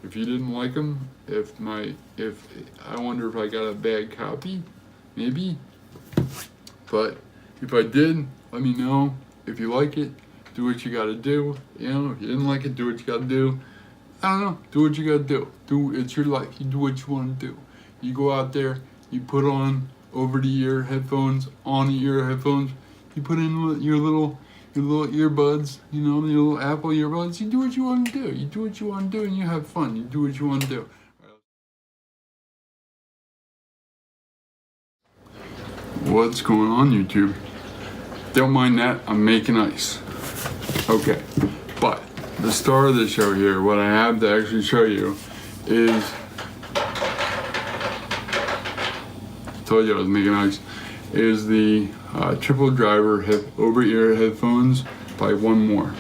If you didn't like them, if I wonder if I got a bad copy, maybe. But if I did, let me know. If you like it, do what you gotta do. You know, if you didn't like it, do what you gotta do. I don't know, do what you gotta do. It's your life. You do what you wanna do. You go out there, you put on over-the-ear headphones, on-the-ear headphones. You put in your little earbuds, you know, your little Apple earbuds. You do what you want to do. You do what you want to do, and you have fun. You do what you want to do. What's going on, YouTube? Don't mind that. I'm making ice. Okay, but the star of the show here, what I have to actually show you is, told you I was making ice, is the triple driver over-ear headphones by One More.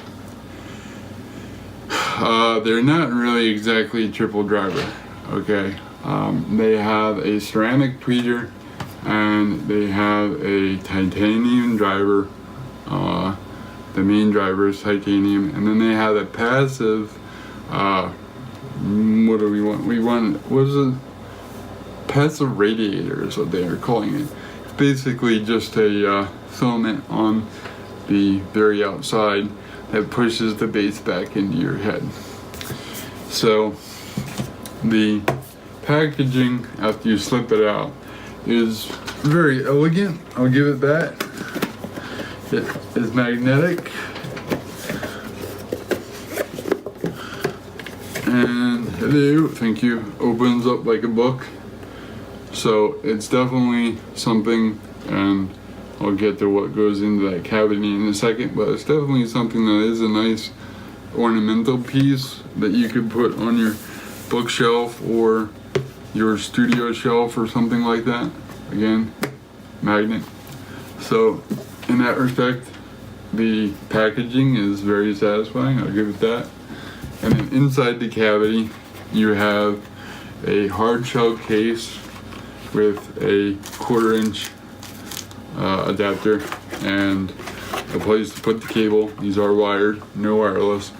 They're not really exactly triple driver, okay? They have a ceramic tweeter and they have a titanium driver. The main driver is titanium, and then they have a passive, what do we want? What is it? Passive radiator is what they are calling it. It's basically just a filament on the very outside that pushes the bass back into your head. So the packaging after you slip it out is very elegant. I'll give it that. It is magnetic, and hello, thank you, opens up like a book. So it's definitely something, and I'll get to what goes into that cavity in a second, but it's definitely something that is a nice ornamental piece that you could put on your bookshelf or your studio shelf or something like that. Again, magnet. So in that respect, the packaging is very satisfying, I'll give it that. And then inside the cavity, you have a hard shell case with a 1/4-inch adapter and a place to put the cable. These are wired, no wireless,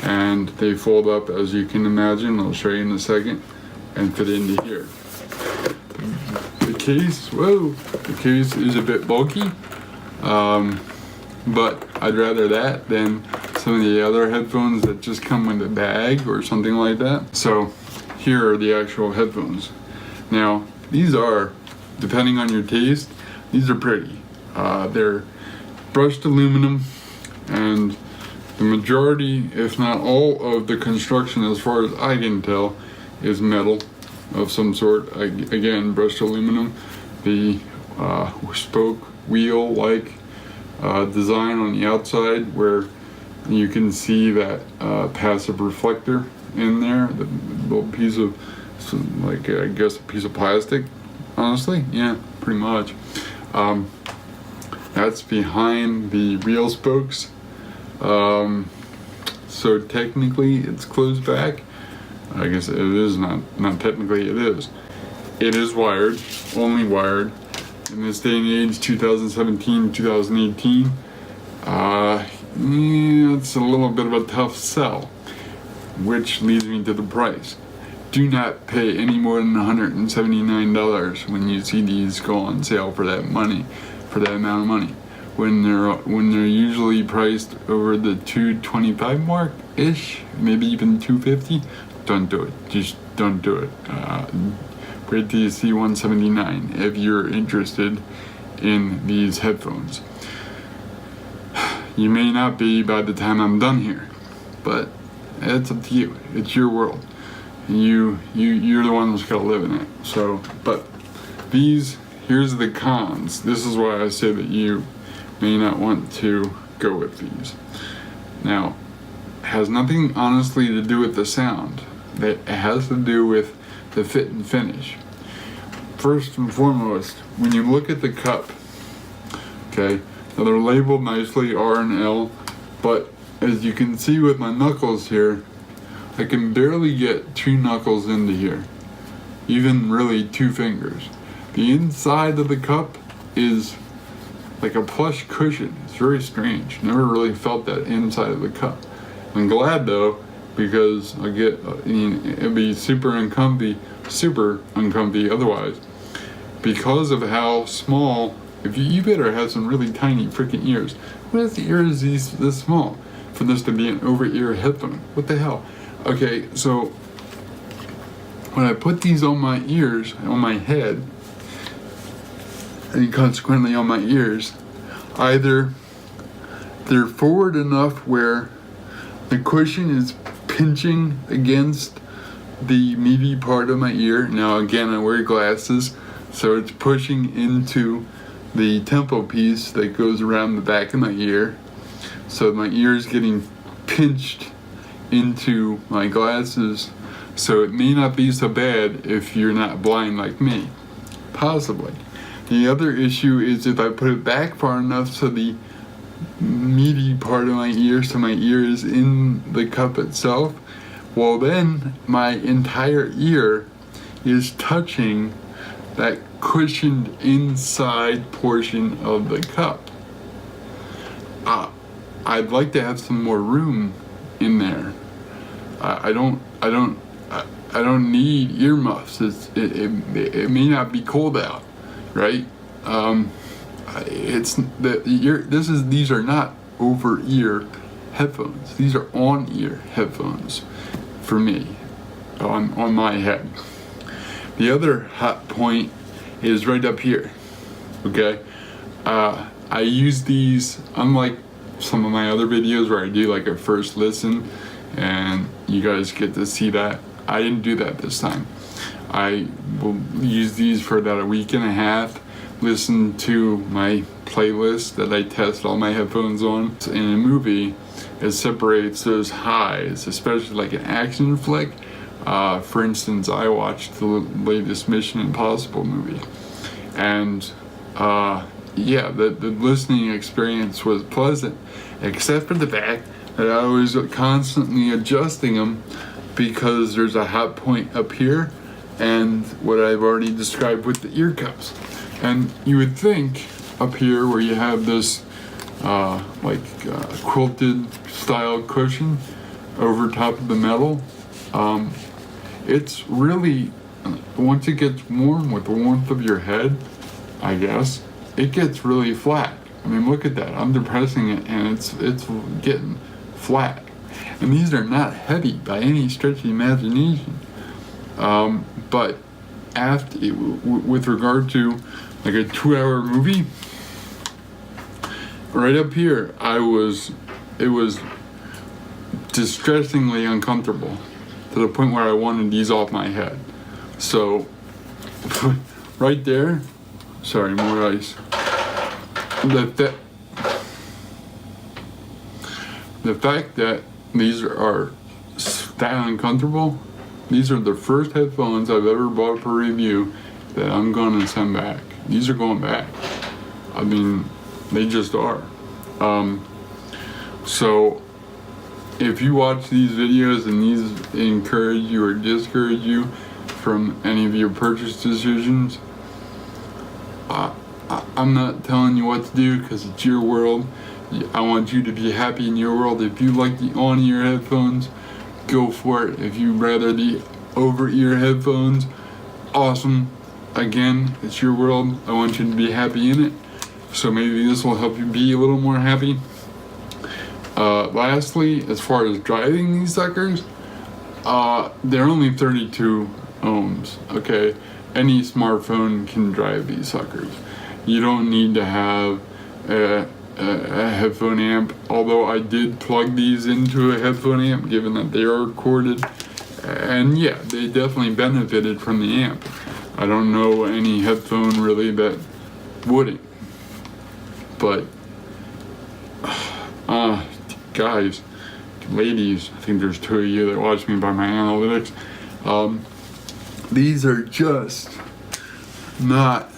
and they fold up, as you can imagine. I'll show you in a second, and fit into here. The case is a bit bulky, but I'd rather that than some of the other headphones that just come with a bag or something like that. So here are the actual headphones. Now, these are, depending on your taste, these are pretty. They're brushed aluminum, and the majority, if not all, of the construction, as far as I can tell, is metal of some sort. Again, brushed aluminum. The spoke wheel-like design on the outside, where you can see that passive reflector in there, the little piece of, I guess, a piece of plastic. Honestly, yeah, pretty much. That's behind the real spokes. So technically it's closed back. I guess it is not technically, it is. It is wired, only wired. In this day and age, 2017, 2018, it's a little bit of a tough sell, which leads me to the price. Do not pay any more than $179 when you see these go on sale for that money, for that amount of money. When they're usually priced over the $225 mark ish, maybe even $250. Don't do it. Just don't do it. Wait till you see $179 if you're interested in these headphones. You may not be by the time I'm done here, but it's up to you. It's your world. You're the one that's gotta live in it. So, but here's the cons. This is why I say that you may not want to go with these. Now, it has nothing honestly to do with the sound. It has to do with the fit and finish. First and foremost, when you look at the cup, okay, now they're labeled nicely R and L, but as you can see with my knuckles here, I can barely get 2 knuckles into here, even really 2 fingers. The inside of the cup is like a plush cushion. It's very strange. Never really felt that inside of the cup. I'm glad though because I get, it'd be super uncomfy otherwise. Because of how small, if you better have some really tiny freaking ears. What if the ears this small for this to be an over-ear headphone? What the hell? Okay, so when I put these on my ears, on my head, and consequently on my ears, either they're forward enough where the cushion is pinching against the meaty part of my ear. Now again, I wear glasses, so it's pushing into the tempo piece that goes around the back of my ear. So my ear is getting pinched into my glasses. So it may not be so bad if you're not blind like me. Possibly. The other issue is if I put it back far enough so the meaty part of my ear, so my ear is in the cup itself, well then my entire ear is touching that cushioned inside portion of the cup. I'd like to have some more room in there. I don't need earmuffs. It may not be cold out, right? These are not over ear headphones. These are on ear headphones for me, on my head. The other hot point is right up here. Okay, I use these, unlike some of my other videos where I do like a first listen and you guys get to see that. I didn't do that this time. I will use these for about a week and a half, listen to my playlist that I test all my headphones on. In a movie, it separates those highs, especially like an action flick. For instance, I watched the latest Mission Impossible movie, and the listening experience was pleasant, except for the fact that I was constantly adjusting them because there's a hot point up here and what I've already described with the ear cups. And you would think up here where you have this quilted style cushion over top of the metal, it's really, once it gets warm with the warmth of your head, I guess, it gets really flat. I mean, look at that. I'm depressing it and it's getting flat. And these are not heavy by any stretch of the imagination. But with regard to like a 2-hour movie, right up here, it was distressingly uncomfortable to the point where I wanted these off my head. So, right there, sorry, more ice. The fact that these are that uncomfortable, these are the first headphones I've ever bought for review that I'm gonna send back. These are going back. I mean, they just are. So if you watch these videos and these encourage you or discourage you from any of your purchase decisions, I'm not telling you what to do because it's your world. I want you to be happy in your world. If you like the on-ear headphones, go for it. If you'd rather the over-ear headphones, awesome. Again, it's your world. I want you to be happy in it. So maybe this will help you be a little more happy. Lastly, as far as driving these suckers, they're only 32 ohms, okay? Any smartphone can drive these suckers. You don't need to have a headphone amp, although I did plug these into a headphone amp given that they are corded, and yeah, they definitely benefited from the amp. I don't know any headphone really that wouldn't, but guys, ladies, I think there's 2 of you that watch me by my analytics, these are just not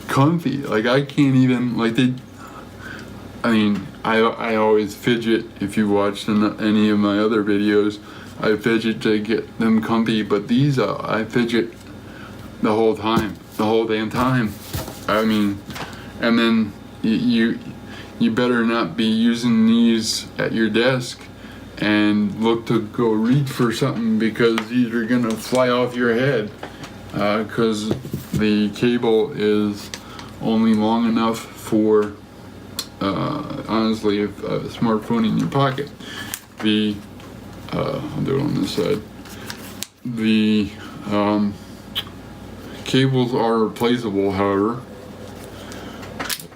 comfy. Like, I can't even, like, I always fidget. If you watched any of my other videos, I fidget to get them comfy, but these, I fidget the whole damn time. I mean, and then you better not be using these at your desk and look to go reach for something, because these are gonna fly off your head, because the cable is only long enough for honestly a smartphone in your pocket. I'll do it on this side. The cables are replaceable, however.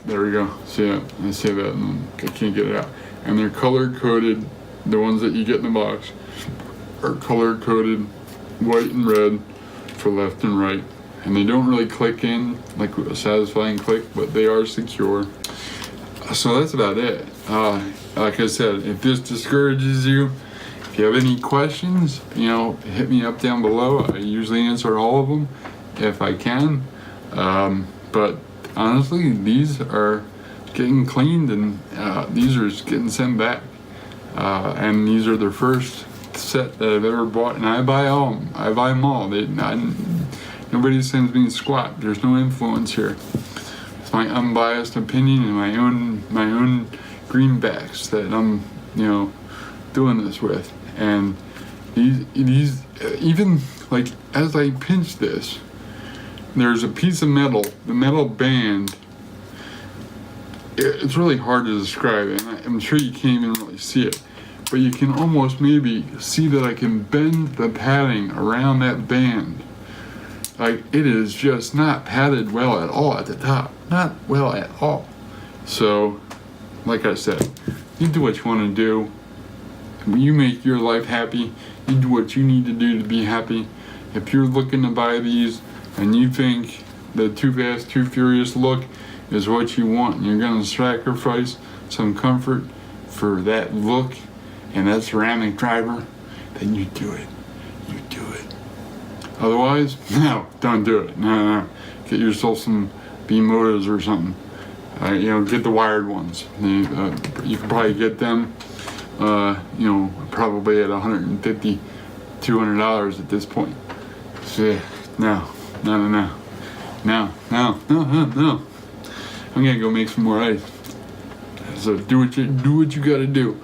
There we go. See that? I say that and I can't get it out. And they're color coded. The ones that you get in the box are color coded white and red for left and right. And they don't really click in like a satisfying click, but they are secure. So that's about it. Like I said, if this discourages you, if you have any questions, hit me up down below. I usually answer all of them if I can. But honestly, these are getting cleaned, and these are getting sent back. And these are the first set that I've ever bought, and I buy them all. Nobody sends me squat. There's no influence here. It's my unbiased opinion and my own greenbacks that I'm doing this with. And these even like as I pinch this, there's a piece of metal, the metal band. It's really hard to describe it. I'm sure you can't even really see it, but you can almost maybe see that I can bend the padding around that band. Like, it is just not padded well at all at the top. Not well at all. So, like I said, you do what you want to do. You make your life happy. You do what you need to do to be happy. If you're looking to buy these and you think the Too Fast, Too Furious look is what you want, and you're going to sacrifice some comfort for that look and that ceramic driver, then you do it. You do it. Otherwise, no, don't do it. No. Get yourself some B motors or something. Get the wired ones. You can probably get them, probably at $150, $200 at this point. So yeah, no. I'm gonna go make some more ice. So do what you gotta do.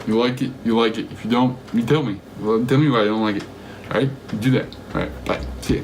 You like it, you like it. If you don't, you tell me. Well, tell me why you don't like it. Alright? Do that. Alright, bye. See ya.